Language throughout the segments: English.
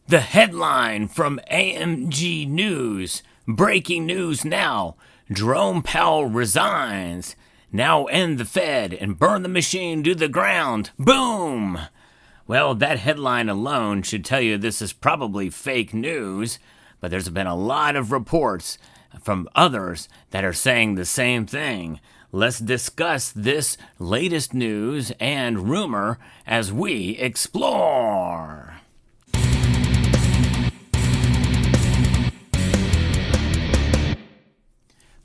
The headline from AMG News. Breaking news now. Jerome Powell resigns. Now end the Fed and burn the machine to the ground. Boom! Well, that headline alone should tell you this is probably fake news, but there's been a lot of reports from others that are saying the same thing. Let's discuss this latest news and rumor as we explore.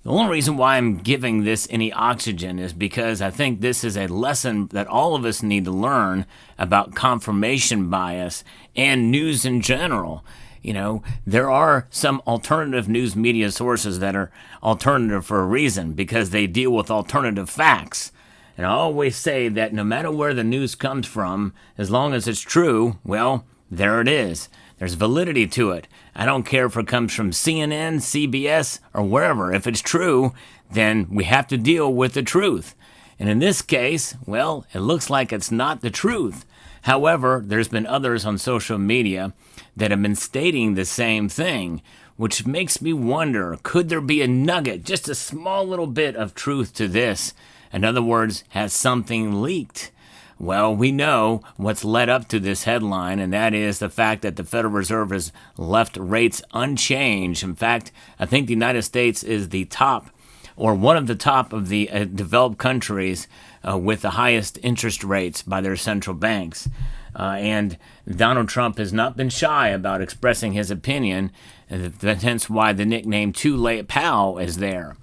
The only reason why I'm giving this any oxygen is because I think this is a lesson that all of us need to learn about confirmation bias and news in general. You know, there are some alternative news media sources that are alternative for a reason, because they deal with alternative facts. And I always say that no matter where the news comes from, as long as it's true, well, there it is. There's validity to it. I don't care if it comes from CNN, CBS, or wherever. If it's true, then we have to deal with the truth. And in this case, well, it looks like it's not the truth. However, there's been others on social media that have been stating the same thing, which makes me wonder, could there be a nugget, just a small little bit of truth to this? In other words, has something leaked? Well, we know what's led up to this headline, and that is the fact that the Federal Reserve has left rates unchanged. In fact, I think the United States is the top, or one of the top of the developed countries with the highest interest rates by their central banks. And Donald Trump has not been shy about expressing his opinion, hence why the nickname Too Late Powell is there.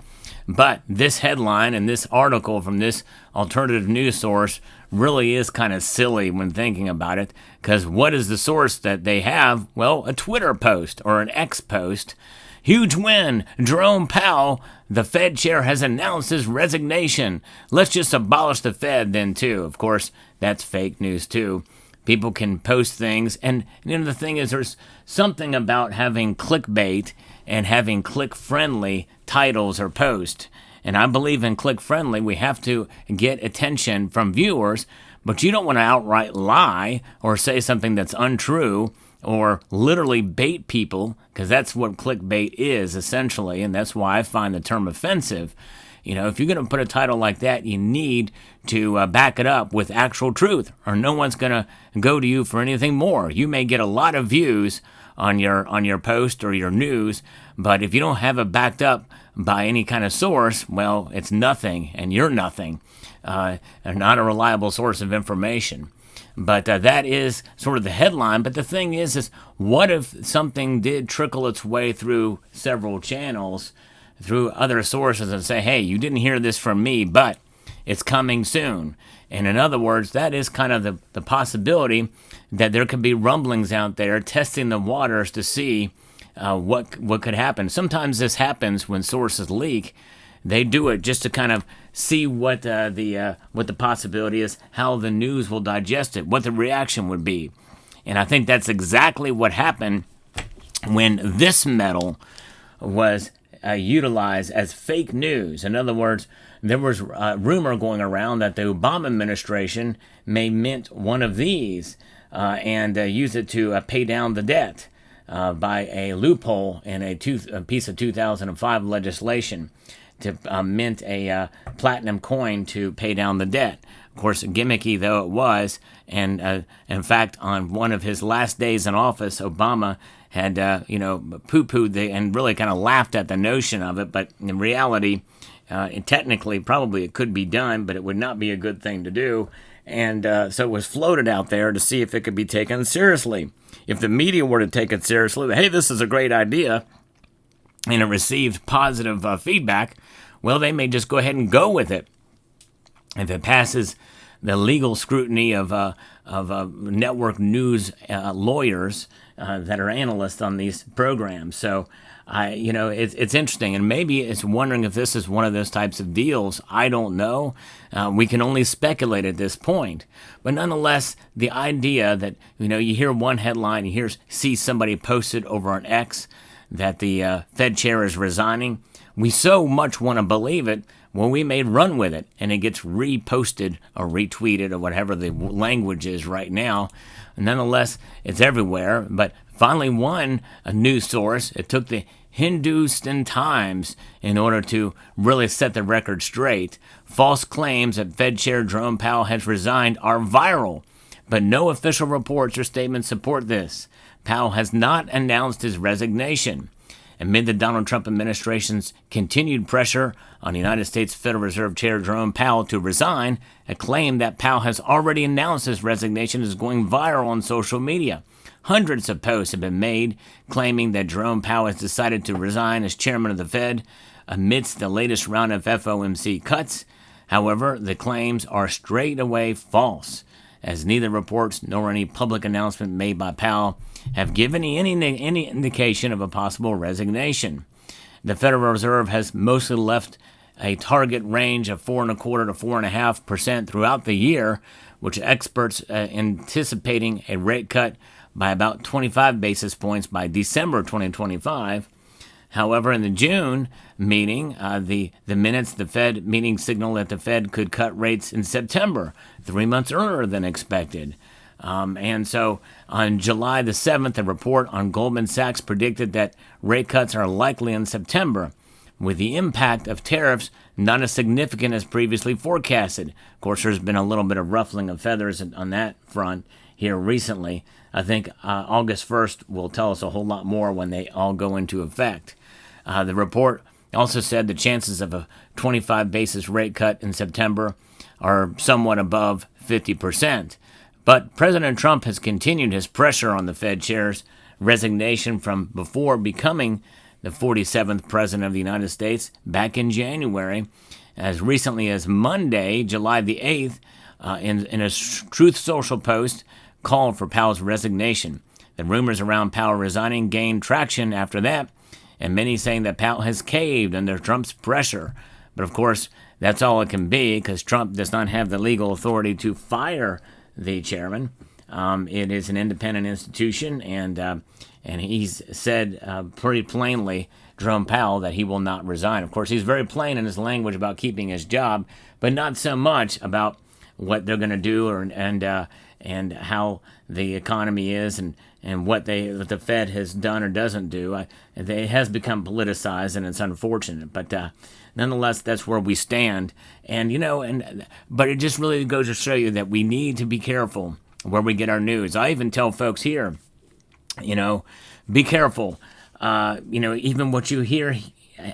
But this headline and this article from this alternative news source really is kind of silly when thinking about it, because what is the source that they have? Well, a Twitter post or an X post. Huge win. Jerome Powell, the Fed chair, has announced his resignation. Let's just abolish the Fed then too. Of course, that's fake news too. People can post things, and the thing is, there's something about having clickbait and having click-friendly titles or posts. And I believe in click-friendly. We have to get attention from viewers, but you don't want to outright lie or say something that's untrue or literally bait people, because that's what clickbait is essentially, and that's why I find the term offensive. You know, if you're going to put a title like that, you need to back it up with actual truth, or no one's going to go to you for anything more. You may get a lot of views on your post or your news, but if you don't have it backed up by any kind of source, well, it's nothing, and you're nothing, and not a reliable source of information. But that is sort of the headline. But the thing is what if something did trickle its way through several channels, through other sources, and say, hey, you didn't hear this from me, but it's coming soon. And in other words, that is kind of the possibility that there could be rumblings out there testing the waters to see what could happen. Sometimes this happens when sources leak. They do it just to kind of see what the possibility is, how the news will digest it, what the reaction would be. And I think that's exactly what happened when this metal was utilized as fake news. In other words, there was a rumor going around that the Obama administration may mint one of these and use it to pay down the debt by a loophole in a piece of 2005 legislation to mint a platinum coin to pay down the debt. Of course, gimmicky though it was, and in fact, on one of his last days in office, Obama had poo-pooed and really kind of laughed at the notion of it. But in reality, technically, probably it could be done, but it would not be a good thing to do. And so it was floated out there to see if it could be taken seriously. If the media were to take it seriously, hey, this is a great idea, and it received positive feedback, well, they may just go ahead and go with it. If it passes the legal scrutiny of network news lawyers that are analysts on these programs. So, it's interesting, and maybe it's wondering if this is one of those types of deals. I don't know. We can only speculate at this point. But nonetheless, the idea that, you hear one headline, you see somebody posted over on X that the Fed chair is resigning. We so much want to believe it, well, we may run with it, and it gets reposted or retweeted or whatever the language is right now. Nonetheless, it's everywhere. But finally, a news source, it took the Hindustan Times in order to really set the record straight. False claims that Fed Chair Jerome Powell has resigned are viral, but no official reports or statements support this. Powell has not announced his resignation. Amid the Donald Trump administration's continued pressure on United States Federal Reserve Chair Jerome Powell to resign, a claim that Powell has already announced his resignation is going viral on social media. Hundreds of posts have been made claiming that Jerome Powell has decided to resign as chairman of the Fed amidst the latest round of FOMC cuts. However, the claims are straight away false, as neither reports nor any public announcement made by Powell have given any indication of a possible resignation. The Federal Reserve has mostly left a target range of 4.25% to 4.5% throughout the year, which experts anticipating a rate cut by about 25 basis points by December 2025. However, in the June meeting, the minutes the Fed meeting signaled that the Fed could cut rates in September, 3 months earlier than expected. And so on July the 7th, a report on Goldman Sachs predicted that rate cuts are likely in September, with the impact of tariffs not as significant as previously forecasted. Of course, there's been a little bit of ruffling of feathers on that front here recently. I think August 1st will tell us a whole lot more when they all go into effect. The report also said the chances of a 25 basis rate cut in September are somewhat above 50%. But President Trump has continued his pressure on the Fed chair's resignation from before becoming the 47th president of the United States back in January. As recently as Monday, July the 8th, in a Truth Social post, called for Powell's resignation. The rumors around Powell resigning gained traction after that, and many saying that Powell has caved under Trump's pressure. But of course, that's all it can be, because Trump does not have the legal authority to fire the chairman. It is an independent institution, and he's said pretty plainly, Jerome Powell, that he will not resign. Of course, he's very plain in his language about keeping his job, but not so much about what they're going to do and how the economy is and what the Fed has done or doesn't do. It has become politicized, and it's unfortunate. But nonetheless, that's where we stand. And but it just really goes to show you that we need to be careful where we get our news. I even tell folks here, be careful. Even what you hear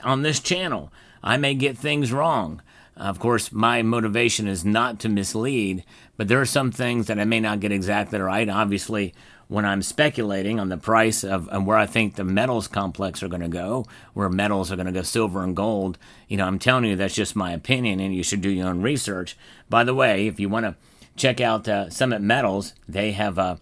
on this channel, I may get things wrong. Of course, my motivation is not to mislead, but there are some things that I may not get exactly right. Obviously, when I'm speculating on the price of and where I think the metals complex are going to go, where metals are going to go, silver and gold, I'm telling you that's just my opinion, and you should do your own research. By the way, if you want to check out Summit Metals, they have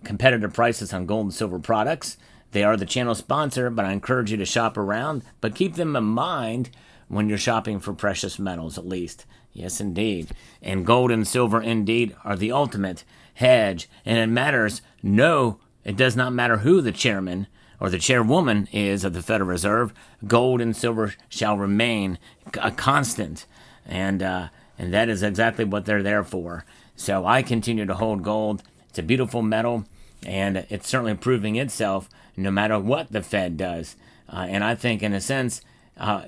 competitive prices on gold and silver products. They are the channel sponsor, but I encourage you to shop around, but keep them in mind when you're shopping for precious metals, at least. Yes, indeed. And gold and silver, indeed, are the ultimate hedge. And it does not matter who the chairman or the chairwoman is of the Federal Reserve. Gold and silver shall remain a constant. And that is exactly what they're there for. So I continue to hold gold. It's a beautiful metal, and it's certainly proving itself no matter what the Fed does. And I think, in a sense,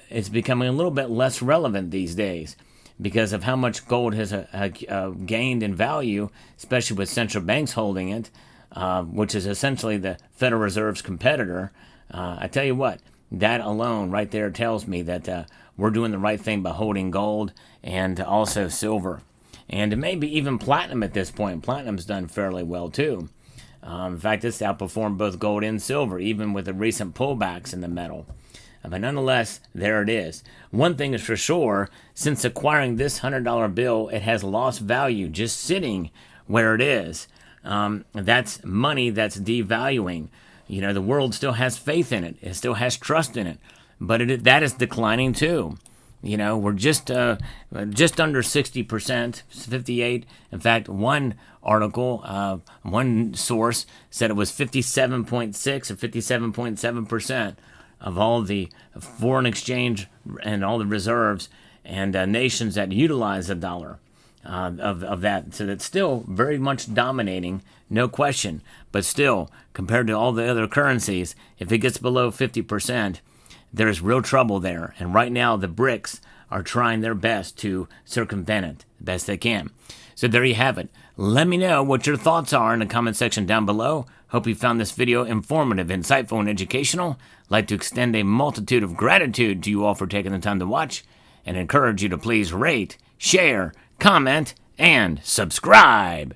it's becoming a little bit less relevant these days because of how much gold has gained in value, especially with central banks holding it, which is essentially the Federal Reserve's competitor. I tell you what, that alone right there tells me that we're doing the right thing by holding gold and also silver. And maybe even platinum at this point. Platinum's done fairly well too. In fact, it's outperformed both gold and silver, even with the recent pullbacks in the metal. But nonetheless, there it is. One thing is for sure, since acquiring this $100 bill, it has lost value just sitting where it is. That's money that's devaluing. The world still has faith in it. It still has trust in it. But that is declining too. We're just under 60%, 58. In fact, one article, one source said it was 57.6 or 57.7% of all the foreign exchange and all the reserves and nations that utilize the dollar of that. So that's still very much dominating, no question. But still, compared to all the other currencies, if it gets below 50%, there's real trouble there. And right now, the BRICS are trying their best to circumvent it the best they can. So there you have it. Let me know what your thoughts are in the comment section down below. Hope you found this video informative, insightful, and educational. I'd like to extend a multitude of gratitude to you all for taking the time to watch, and encourage you to please rate, share, comment, and subscribe.